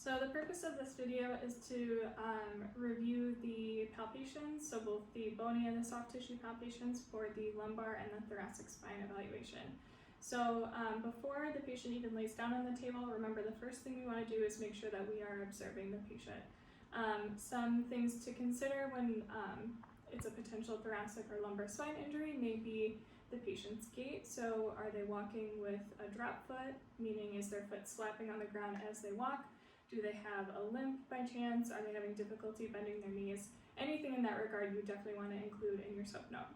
So the purpose of this video is to review the palpations, so both the bony and the soft tissue palpations for the lumbar and the thoracic spine evaluation. So before the patient even lays down on the table, remember the first thing we want to do is make sure that we are observing the patient. Some things to consider when it's a potential thoracic or lumbar spine injury may be the patient's gait. So are they walking with a drop foot, meaning is their foot slapping on the ground as they walk? Do they have a limp by chance? Are they having difficulty bending their knees? Anything in that regard you definitely want to include in your subnote.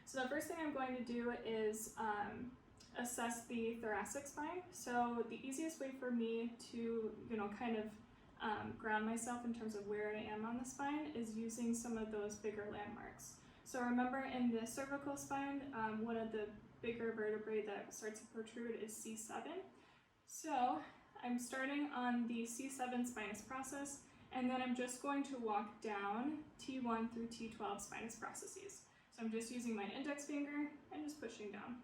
So the first thing I'm going to do is assess the thoracic spine. So the easiest way for me to, kind of ground myself in terms of where I am on the spine is using some of those bigger landmarks. So remember in the cervical spine, one of the bigger vertebrae that starts to protrude is C7. So I'm starting on the C7 spinous process, and then I'm just going to walk down T1 through T12 spinous processes. So I'm just using my index finger and just pushing down.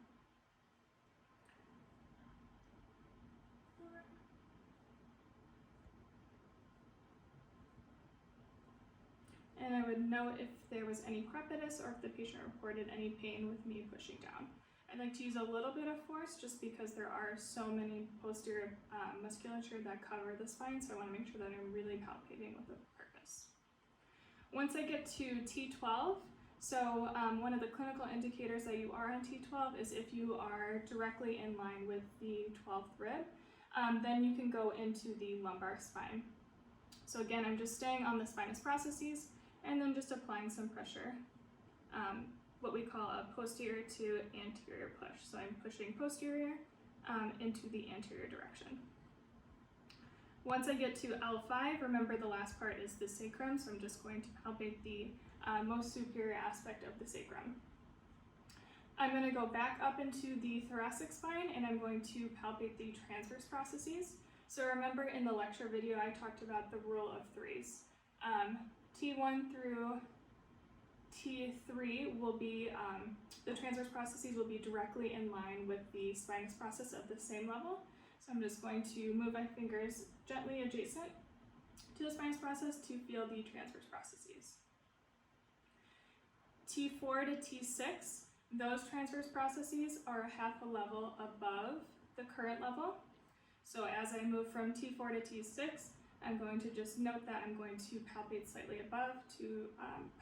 And I would note if there was any crepitus or if the patient reported any pain with me pushing down. I'd like to use a little bit of force just because there are so many posterior musculature that cover the spine, so I want to make sure that I'm really palpating with a purpose. Once I get to T12, so one of the clinical indicators that you are on T12 is if you are directly in line with the 12th rib, then you can go into the lumbar spine. So again, I'm just staying on the spinous processes and then just applying some pressure. What we call a posterior to anterior push. So I'm pushing posterior into the anterior direction. Once I get to L5, remember the last part is the sacrum, so I'm just going to palpate the most superior aspect of the sacrum. I'm going to go back up into the thoracic spine and I'm going to palpate the transverse processes. So remember in the lecture video I talked about the rule of threes. T1 through T3 will be, the transverse processes will be directly in line with the spinous process of the same level. So I'm just going to move my fingers gently adjacent to the spinous process to feel the transverse processes. T4 to T6, those transverse processes are half a level above the current level. So as I move from T4 to T6, I'm going to just note that I'm going to palpate slightly above to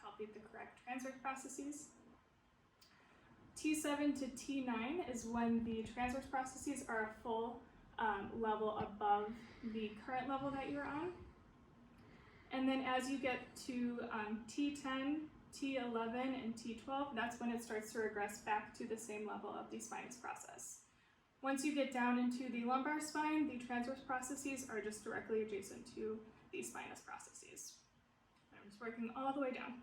palpate the correct transverse processes. T7 to T9 is when the transverse processes are a full level above the current level that you're on. And then as you get to T10, T11, and T12, that's when it starts to regress back to the same level of the spinous process. Once you get down into the lumbar spine, the transverse processes are just directly adjacent to the spinous processes. I'm just working all the way down.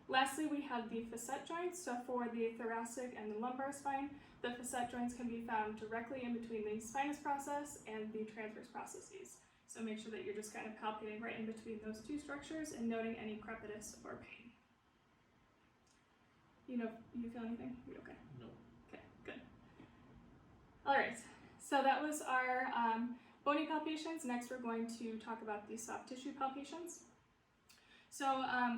Lastly, we have the facet joints. So for the thoracic and the lumbar spine, the facet joints can be found directly in between the spinous process and the transverse processes. So make sure that you're just kind of palpating right in between those two structures and noting any crepitus or pain. You feel anything? You okay? No. Okay, good. All right, so that was our bony palpations. Next, we're going to talk about the soft tissue palpations. So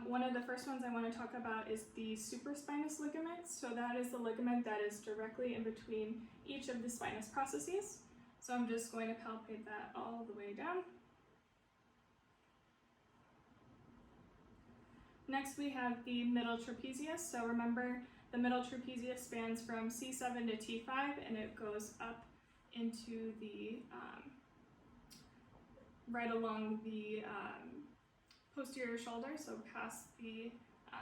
one of the first ones I want to talk about is the supraspinous ligament. So that is the ligament that is directly in between each of the spinous processes. So I'm just going to palpate that all the way down. Next, we have the middle trapezius. So remember, the middle trapezius spans from C7 to T5 and it goes up into the, right along the posterior shoulder, so past the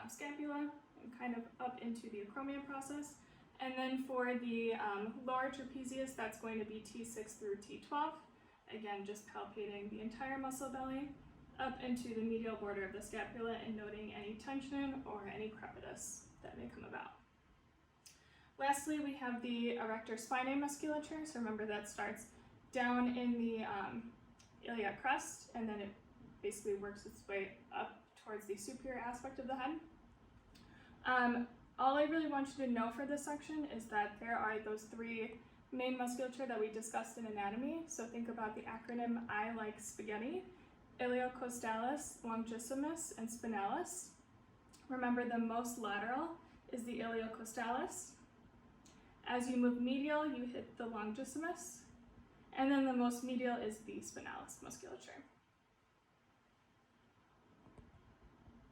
scapula and kind of up into the acromion process. And then for the lower trapezius, that's going to be T6 through T12. Again, just palpating the entire muscle belly up into the medial border of the scapula and noting any tension or any crepitus that may come about. Lastly, we have the erector spinae musculature. So remember that starts down in the iliac crest and then it basically works its way up towards the superior aspect of the head. All I really want you to know for this section is that there are those three main musculature that we discussed in anatomy. So think about the acronym I like spaghetti: iliocostalis, longissimus, and spinalis. Remember, the most lateral is the iliocostalis. As you move medial, you hit the longissimus, and then the most medial is the spinalis musculature.